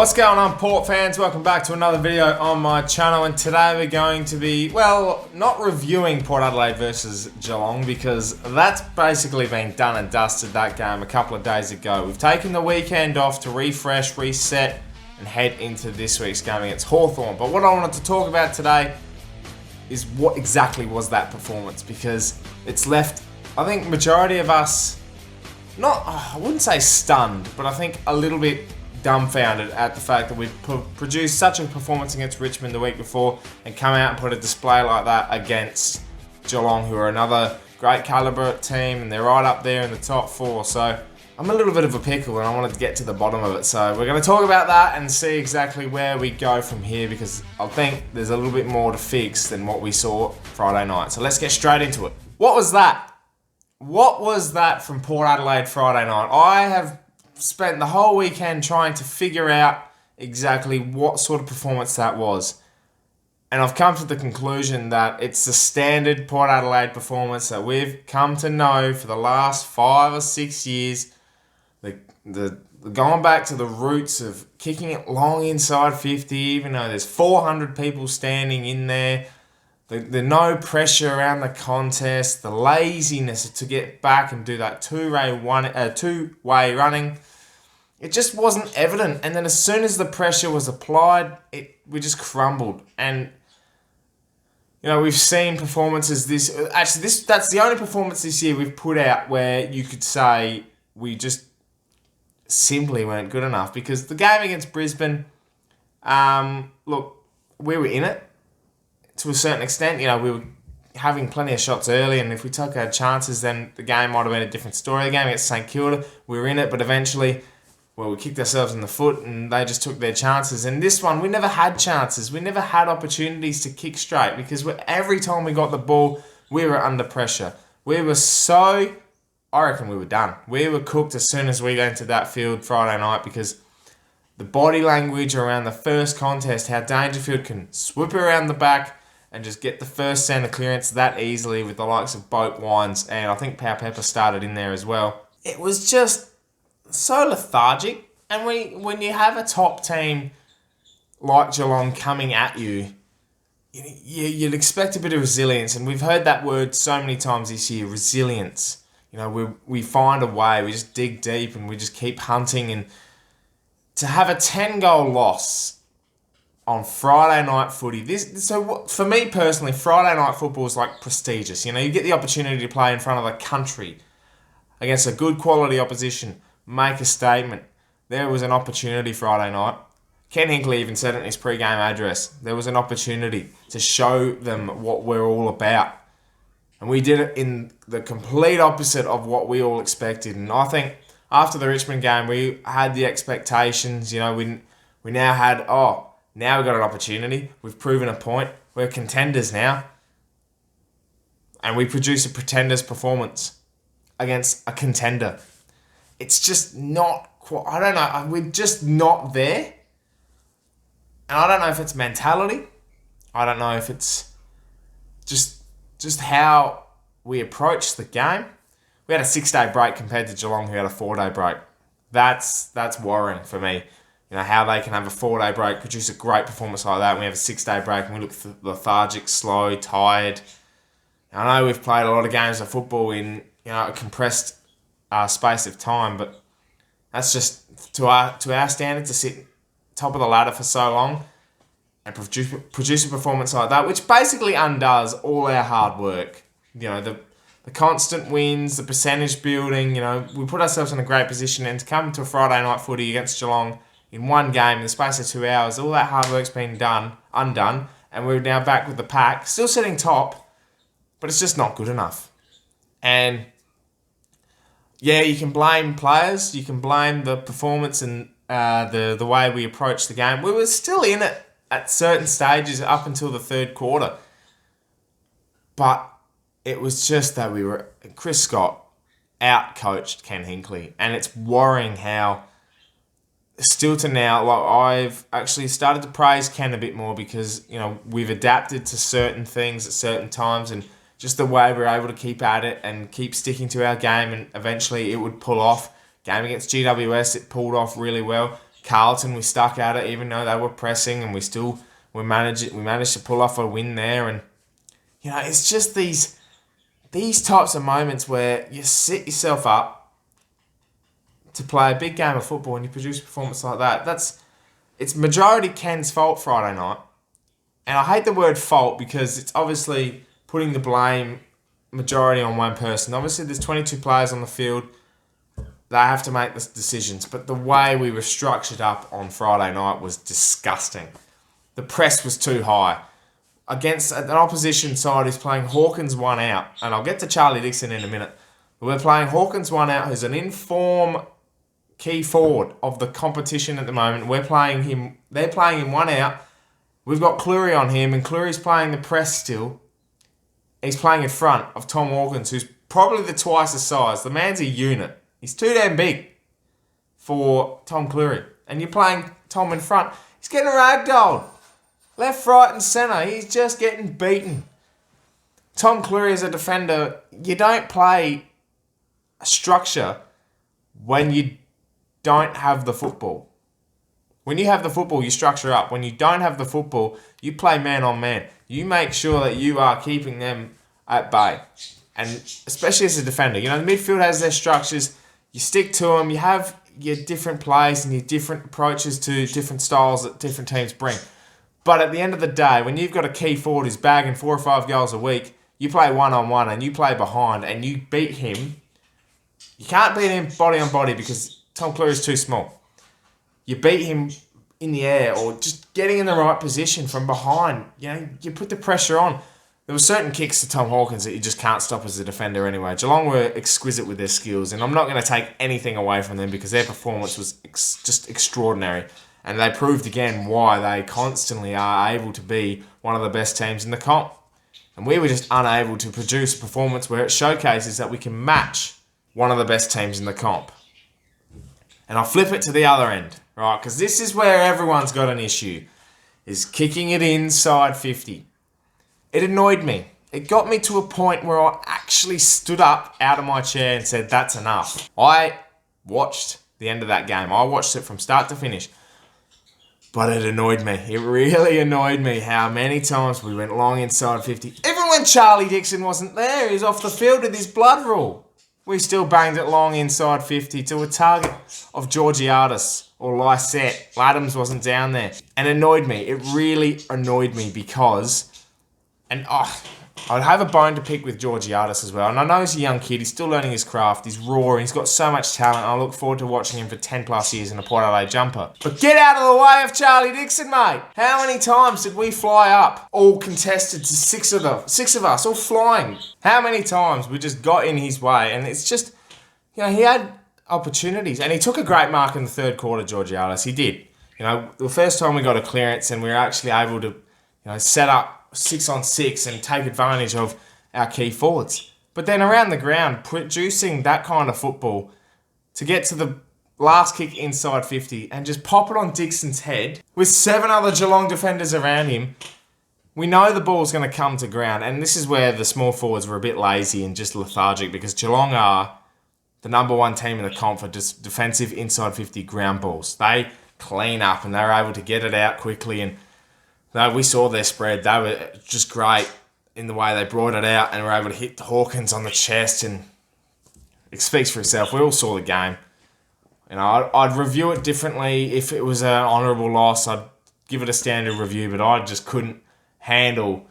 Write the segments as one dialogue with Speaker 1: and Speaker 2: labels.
Speaker 1: What's going on, Port fans? Welcome back to another video on my channel, and today we're going to be, well, not reviewing Port Adelaide versus Geelong because that's basically been done and dusted, that game, a couple of days ago. We've taken the weekend off to refresh, reset, and head into this week's game against Hawthorn. But what I wanted to talk about today is what exactly was that performance, because it's left, I think, majority of us, I wouldn't say stunned, but I think a little bit dumbfounded at the fact that we produced such a performance against Richmond the week before and come out and put a display like that against Geelong, who are another great calibre team, and they're right up there in the top four. So I'm a little bit of a pickle and I wanted to get to the bottom of it. So we're going to talk about that and see exactly where we go from here, because I think there's a little bit more to fix than what we saw Friday night. So let's get straight into it. What was that? What was that from Port Adelaide Friday night? I have spent the whole weekend trying to figure out exactly what sort of performance that was. And I've come to the conclusion that it's the standard Port Adelaide performance that we've come to know for the last 5 or 6 years. The going back to the roots of kicking it long inside 50, even though there's 400 people standing in there. The no pressure around the contest, the laziness to get back and do that two-way running. It just wasn't evident. And then as soon as the pressure was applied, we just crumbled. And, you know, we've seen performances that's the only performance this year we've put out where you could say we just simply weren't good enough. Because the game against Brisbane, look, we were in it to a certain extent. You know, we were having plenty of shots early, and if we took our chances, then the game might have been a different story. The game against St Kilda, we were in it, but eventually, we kicked ourselves in the foot and they just took their chances. And this one, we never had chances. We never had opportunities to kick straight, because every time we got the ball, we were under pressure. I reckon we were done. We were cooked as soon as we entered that field Friday night, because the body language around the first contest, how Dangerfield can swoop around the back and just get the first centre clearance that easily with the likes of Boat Wines, and I think Power Pepper started in there as well. It was just so lethargic. And when you have a top team like Geelong coming at you, you'd expect a bit of resilience. And we've heard that word so many times this year, resilience. You know, we find a way, we just dig deep and we just keep hunting. And to have a 10-goal loss on Friday night footy, for me personally, Friday night football is like prestigious. You know, you get the opportunity to play in front of the country against a good quality opposition, make a statement. There was an opportunity Friday night. Ken Hinkley even said it in his pre-game address. There was an opportunity to show them what we're all about. And we did it in the complete opposite of what we all expected. And I think after the Richmond game, we had the expectations. You know, we now had, now we've got an opportunity. We've proven a point. We're contenders now. And we produce a pretender's performance against a contender. It's just not quite, I don't know, we're just not there. And I don't know if it's mentality. I don't know if it's just how we approach the game. We had a 6-day break compared to Geelong, who had a 4-day break. That's worrying for me. You know, how they can have a 4-day break, produce a great performance like that, and we have a 6-day break and we look lethargic, slow, tired. I know we've played a lot of games of football in, you know, a compressed space of time, but that's just to our standard, to sit top of the ladder for so long and produce a performance like that, which basically undoes all our hard work. You know, the constant wins, the percentage building. You know, we put ourselves in a great position, and to come to a Friday night footy against Geelong in one game in the space of 2 hours, all that hard work's been undone, and we're now back with the pack, still sitting top, but it's just not good enough. And yeah, you can blame players, you can blame the performance and the way we approached the game. We were still in it at certain stages up until the third quarter. But it was just that Chris Scott out-coached Ken Hinkley. And it's worrying how, still to now, like, I've actually started to praise Ken a bit more, because, you know, we've adapted to certain things at certain times, and just the way we're able to keep at it and keep sticking to our game, and eventually it would pull off. Game against GWS, it pulled off really well. Carlton, we stuck at it even though they were pressing, and we managed to pull off a win there. And it's just these types of moments where you set yourself up to play a big game of football and you produce a performance like that. It's majority Ken's fault Friday night. And I hate the word fault because it's obviously putting the blame majority on one person. Obviously, there's 22 players on the field. They have to make the decisions. But the way we were structured up on Friday night was disgusting. The press was too high. Against an opposition side who's playing Hawkins one out, and I'll get to Charlie Dixon in a minute, but we're playing Hawkins one out, who's an in-form key forward of the competition at the moment. They're playing him one out. We've got Cleary on him, and Cleary's playing the press still. He's playing in front of Tom Hawkins, who's probably the twice the size. The man's a unit. He's too damn big for Tom Cleary. And you're playing Tom in front. He's getting ragdolled. Left, right and centre. He's just getting beaten. Tom Cleary as a defender, you don't play a structure when you don't have the football. When you have the football, you structure up. When you don't have the football, you play man on man. You make sure that you are keeping them at bay. And especially as a defender, the midfield has their structures. You stick to them. You have your different plays and your different approaches to different styles that different teams bring. But at the end of the day, when you've got a key forward who's bagging 4 or 5 goals a week, you play one-on-one and you play behind and you beat him. You can't beat him body on body because Tom Cleary is too small. You beat him in the air or just getting in the right position from behind. You put the pressure on. There were certain kicks to Tom Hawkins that you just can't stop as a defender anyway. Geelong were exquisite with their skills, and I'm not going to take anything away from them because their performance was just extraordinary. And they proved again why they constantly are able to be one of the best teams in the comp. And we were just unable to produce a performance where it showcases that we can match one of the best teams in the comp. And I'll flip it to the other end, right? Because this is where everyone's got an issue, is kicking it inside 50. It annoyed me. It got me to a point where I actually stood up out of my chair and said, that's enough. I watched the end of that game. I watched it from start to finish. But it annoyed me. It really annoyed me how many times we went long inside 50. Even when Charlie Dixon wasn't there, he was off the field with his blood rule. We still banged it long inside 50 to a target of Georgiadis or Lysette. Adams wasn't down there. And it annoyed me. It really annoyed me because... I'd have a bone to pick with Georgiadis as well. And I know he's a young kid. He's still learning his craft. He's raw. He's got so much talent. I look forward to watching him for 10 plus years in a Port Adelaide jumper. But get out of the way of Charlie Dixon, mate. How many times did we fly up? All contested to six of us, all flying. How many times we just got in his way? And it's just, he had opportunities. And he took a great mark in the third quarter, Georgiadis. He did. The first time we got a clearance and we were actually able to, set up 6-on-6 and take advantage of our key forwards. But then around the ground, producing that kind of football to get to the last kick inside 50 and just pop it on Dixon's head with 7 other Geelong defenders around him, we know the ball's going to come to ground. And this is where the small forwards were a bit lazy and just lethargic because Geelong are the number 1 team in the comp for just defensive inside 50 ground balls. They clean up and they're able to get it out quickly, and we saw their spread. They were just great in the way they brought it out and were able to hit Hawkins on the chest, and it speaks for itself. We all saw the game. I'd review it differently. If it was an honourable loss, I'd give it a standard review, but I just couldn't handle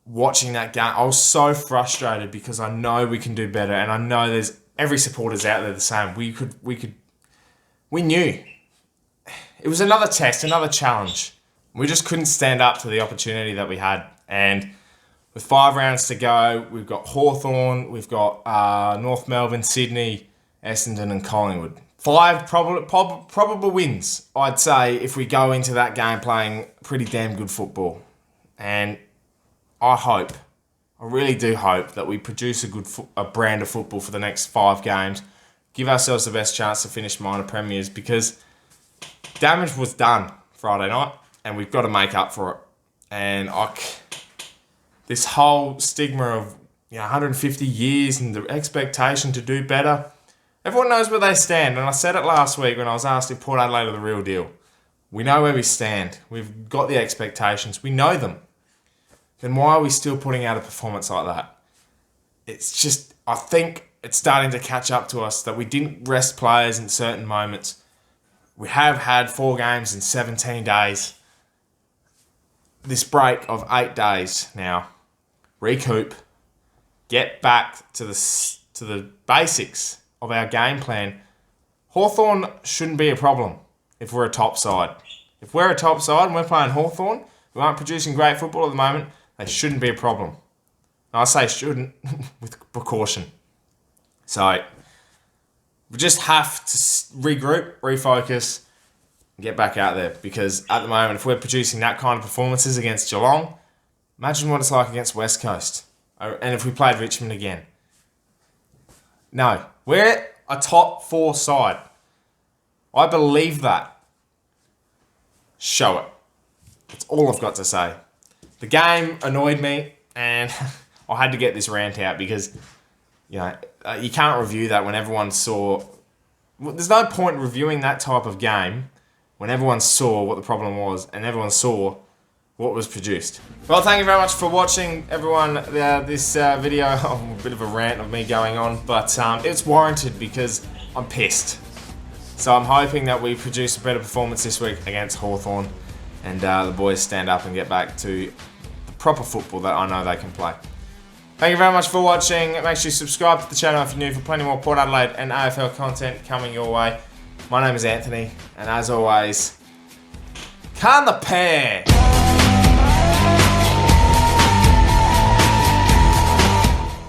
Speaker 1: watching that game. I was so frustrated because I know we can do better, and I know there's every supporter's out there the same. We knew. It was another test, another challenge. We just couldn't stand up to the opportunity that we had. And with 5 rounds to go, we've got Hawthorn, we've got North Melbourne, Sydney, Essendon and Collingwood. 5 probable wins, I'd say, if we go into that game playing pretty damn good football. And I really do hope that we produce a brand of football for the next 5 games, give ourselves the best chance to finish minor premiers, because damage was done Friday night. And we've got to make up for it. And this whole stigma of 150 years and the expectation to do better, Everyone knows where they stand, and I said it last week when I was asked if Port Adelaide are the real deal. We know where we stand. We've got the expectations. We know them. Then why are we still putting out a performance like that? It's just, I think it's starting to catch up to us that we didn't rest players in certain moments. We have had 4 games in 17 days. This break of 8 days now. Recoup. Get back to the basics of our game plan. Hawthorn shouldn't be a problem if we're a top side. If we're a top side and we're playing Hawthorn, who aren't producing great football at the moment, they shouldn't be a problem. I say shouldn't with precaution. So we just have to regroup, refocus, and get back out there. Because at the moment, if we're producing that kind of performances against Geelong, imagine what it's like against West Coast. And if we played Richmond again. No, we're a top 4 side. I believe that. Show it. That's all I've got to say. The game annoyed me, and I had to get this rant out because, you know, you can't review that when everyone saw. Well, there's no point reviewing that type of game when everyone saw what the problem was and everyone saw what was produced. Well, thank you very much for watching, everyone. This video, a bit of a rant of me going on, but it's warranted because I'm pissed. So I'm hoping that we produce a better performance this week against Hawthorn, and the boys stand up and get back to the proper football that I know they can play. Thank you very much for watching. Make sure you subscribe to the channel if you're new for plenty more Port Adelaide and AFL content coming your way. My name is Anthony, and as always, can the pair.